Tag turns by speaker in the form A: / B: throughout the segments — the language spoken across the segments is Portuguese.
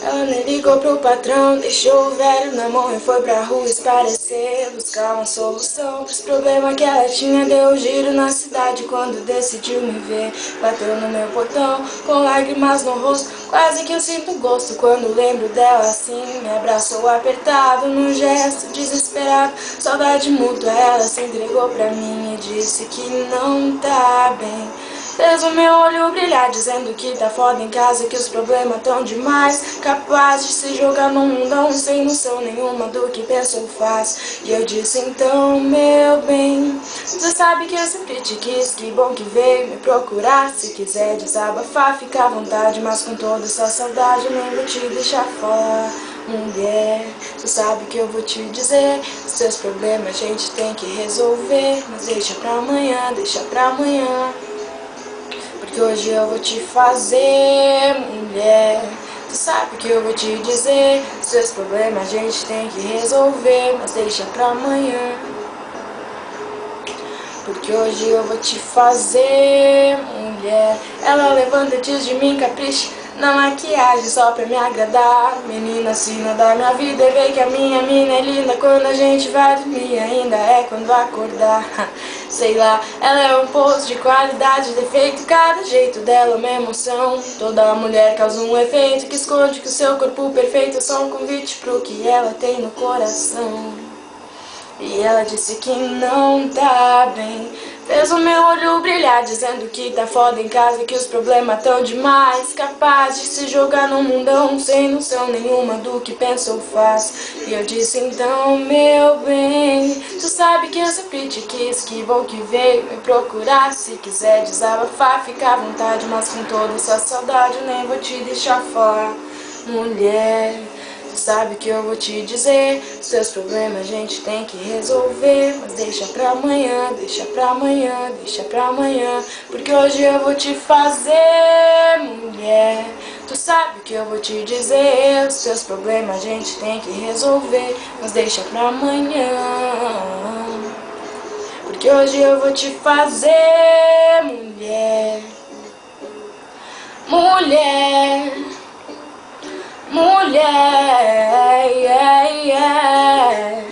A: Ela nem ligou pro patrão, deixou o velho na mão e foi pra rua esparecer, buscar uma solução pros problemas que ela tinha. Deu um giro na cidade quando decidiu me ver. Bateu no meu portão com lágrimas no rosto, quase que eu sinto gosto quando lembro dela assim. Me abraçou apertado num gesto desesperado, saudade mútua. Ela se entregou pra mim e disse que não tá bem. Fez o meu olho brilhar, dizendo que tá foda em casa, que os problemas tão demais, capaz de se jogar num mundão sem noção nenhuma do que pensa ou faz. E eu disse então, meu bem, você sabe que eu sempre te quis, que bom que veio me procurar. Se quiser desabafar, fica à vontade, mas com toda essa saudade nem vou te deixar falar. Mulher, tu sabe que eu vou te dizer, seus problemas a gente tem que resolver, mas deixa pra amanhã, deixa pra amanhã. Porque hoje eu vou te fazer, mulher. Tu sabe que eu vou te dizer, seus problemas a gente tem que resolver, mas deixa pra amanhã. Porque hoje eu vou te fazer, mulher. Ela levanta antes de mim, capricha na maquiagem só pra me agradar. Menina, sina da minha vida, e vê que a minha mina é linda. Quando a gente vai dormir, ainda é quando acordar. Sei lá, ela é um poço de qualidade, defeito, cada jeito dela é uma emoção. Toda mulher causa um efeito que esconde que o seu corpo perfeito é só um convite pro que ela tem no coração. E ela disse que não tá bem. Fez o meu olho brilhar, dizendo que tá foda em casa, que os problemas tão demais, capaz de se jogar num mundão sem noção nenhuma do que pensa ou faz. E eu disse então, meu bem, tu sabe que eu sempre te quis, que bom que veio me procurar. Se quiser desabafar, fica à vontade, mas com toda essa saudade eu nem vou te deixar falar. Mulher, tu sabe que eu vou te dizer, seus problemas a gente tem que resolver, mas deixa pra amanhã, deixa pra amanhã, deixa pra amanhã. Porque hoje eu vou te fazer, mulher. Tu sabe que eu vou te dizer, os seus problemas a gente tem que resolver, mas deixa pra amanhã. Porque hoje eu vou te fazer, mulher. Mulher. Mulher, yeah, yeah.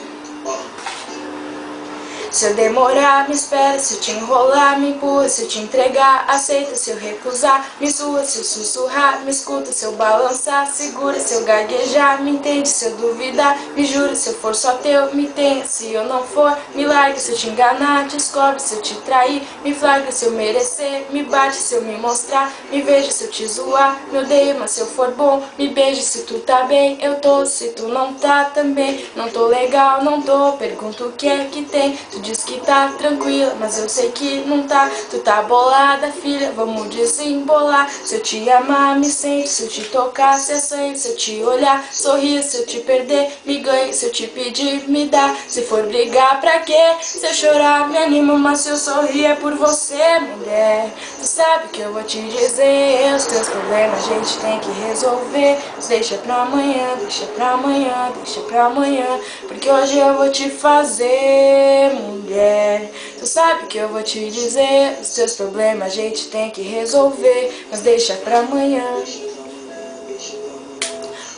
A: Se eu demorar, me espera. Se eu te enrolar, me empurra. Se eu te entregar, aceita. Se eu recusar, me sua. Se eu sussurrar, me escuta. Se eu balançar, segura. Se eu gaguejar, me entende. Se eu duvidar, me jura. Se eu for só teu, me tenha. Se eu não for, me larga. Se eu te enganar, descobre. Se eu te trair, me flagra. Se eu merecer, me bate. Se eu me mostrar, me veja. Se eu te zoar, me odeia. Mas se eu for bom, me beije. Se tu tá bem, eu tô. Se tu não tá também, não tô legal, não tô. Pergunto o que é que tem. Tu diz que tá tranquila, mas eu sei que não tá. Tu tá bolada, filha, vamos desembolar. Se eu te amar, me sente. Se eu te tocar, se acende. Se eu te olhar, sorrir. Se eu te perder, me ganhe. Se eu te pedir, me dá. Se for brigar, pra quê? Se eu chorar, me animo. Mas se eu sorrir, é por você, mulher. Tu sabe que eu vou te dizer, os teus problemas a gente tem que resolver. Deixa pra amanhã, deixa pra amanhã, deixa pra amanhã. Porque hoje eu vou te fazer, mulher. Tu sabe que eu vou te dizer, os teus problemas a gente tem que resolver, mas deixa pra amanhã.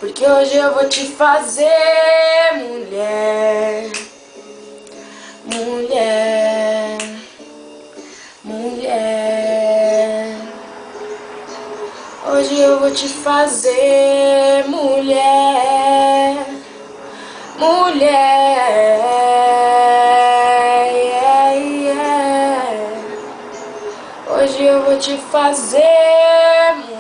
A: Porque hoje eu vou te fazer, mulher. Mulher. Mulher. Hoje eu vou te fazer, mulher. Mulher. Hoje eu vou te fazer, mulher.